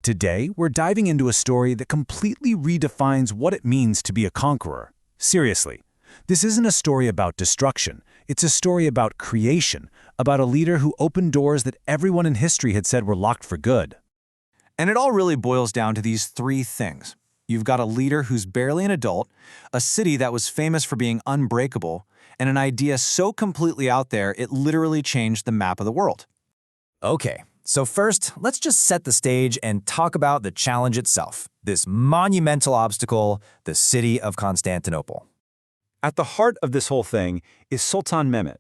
Today, we're diving into a story that completely redefines what it means to be a conqueror. Seriously, this isn't a story about destruction. It's a story about creation, about a leader who opened doors that everyone in history had said were locked for good. And it all really boils down to these three things. You've got a leader who's barely an adult, a city that was famous for being unbreakable, and an idea so completely out there it literally changed the map of the world. Okay, so first, let's just set the stage and talk about the challenge itself, this monumental obstacle, the city of Constantinople. At the heart of this whole thing is Sultan Mehmet,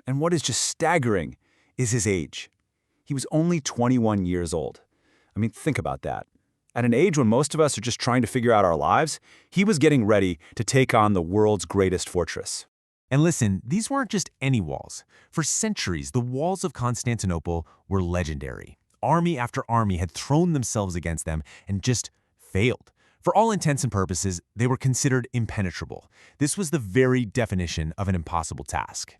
and what is just staggering is his age. He was only 21 years old. I mean, think about that. At an age when most of us are just trying to figure out our lives, he was getting ready to take on the world's greatest fortress. And listen, these weren't just any walls. For centuries, the walls of Constantinople were legendary. Army after army had thrown themselves against them and just failed. For all intents and purposes, they were considered impenetrable. This was the very definition of an impossible task.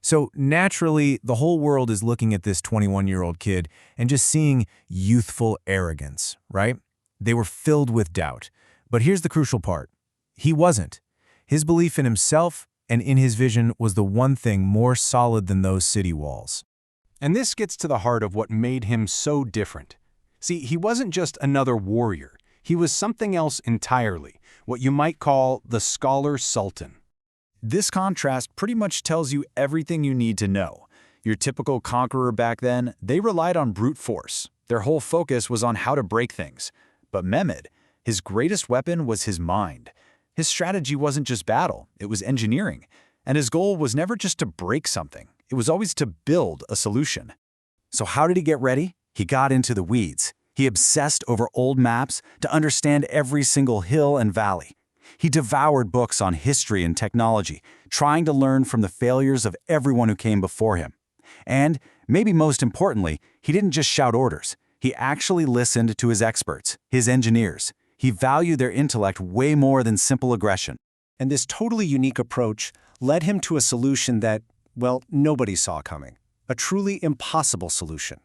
So naturally, the whole world is looking at this 21-year-old kid and just seeing youthful arrogance, right? They were filled with doubt. But here's the crucial part. He wasn't. His belief in himself and in his vision was the one thing more solid than those city walls. And this gets to the heart of what made him so different. See, he wasn't just another warrior. He was something else entirely, what you might call the scholar sultan. This contrast pretty much tells you everything you need to know. Your typical conqueror back then, they relied on brute force. Their whole focus was on how to break things. But Mehmed, his greatest weapon was his mind. His strategy wasn't just battle, it was engineering. And his goal was never just to break something. It was always to build a solution. So how did he get ready? He got into the weeds. He obsessed over old maps to understand every single hill and valley. He devoured books on history and technology, trying to learn from the failures of everyone who came before him. And, maybe most importantly, he didn't just shout orders. He actually listened to his experts, his engineers. He valued their intellect way more than simple aggression. And this totally unique approach led him to a solution that, well, nobody saw coming. A truly impossible solution.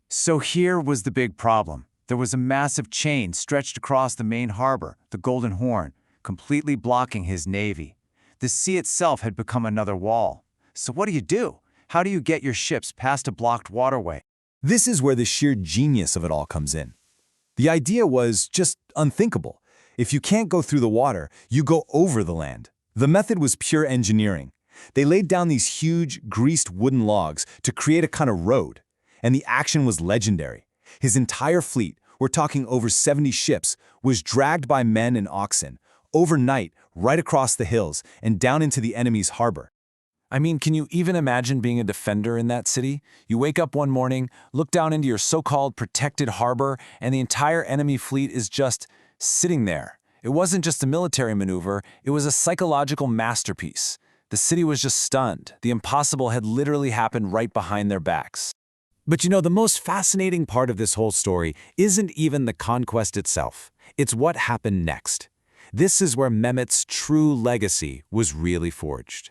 So here was the big problem. There was a massive chain stretched across the main harbor, the Golden Horn, completely blocking his navy. The sea itself had become another wall. So what do? How do you get your ships past a blocked waterway? This is where the sheer genius of it all comes in. The idea was just unthinkable. If you can't go through the water, you go over the land. The method was pure engineering. They laid down these huge, greased wooden logs to create a kind of road. And the action was legendary. His entire fleet, we're talking over 70 ships, was dragged by men and oxen, overnight, right across the hills and down into the enemy's harbor. I mean, can you even imagine being a defender in that city? You wake up one morning, look down into your so-called protected harbor, and the entire enemy fleet is just sitting there. It wasn't just a military maneuver, it was a psychological masterpiece. The city was just stunned. The impossible had literally happened right behind their backs. But you know, the most fascinating part of this whole story isn't even the conquest itself. It's what happened next. This is where Mehmet's true legacy was really forged.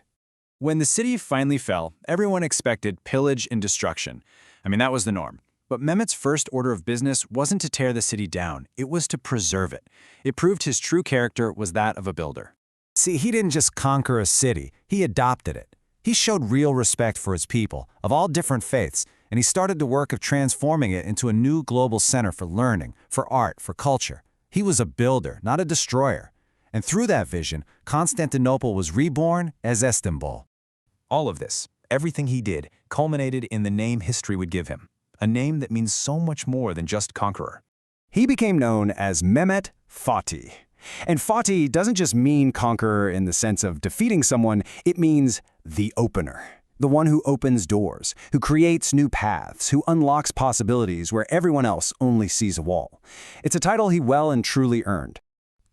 When the city finally fell, everyone expected pillage and destruction. I mean, that was the norm. But Mehmet's first order of business wasn't to tear the city down, it was to preserve it. It proved his true character was that of a builder. See, he didn't just conquer a city, he adopted it. He showed real respect for his people, of all different faiths, and he started the work of transforming it into a new global center for learning, for art, for culture. He was a builder, not a destroyer. And through that vision, Constantinople was reborn as Istanbul. All of this, everything he did, culminated in the name history would give him, a name that means so much more than just conqueror. He became known as Mehmet Fatih. And Fatih doesn't just mean conqueror in the sense of defeating someone, it means the opener. The one who opens doors, who creates new paths, who unlocks possibilities where everyone else only sees a wall. It's a title he well and truly earned.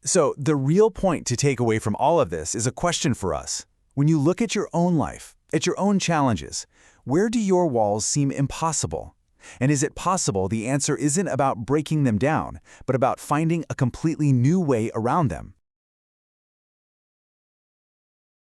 So the real point to take away from all of this is a question for us. When you look at your own life, at your own challenges, where do your walls seem impossible? And is it possible the answer isn't about breaking them down, but about finding a completely new way around them?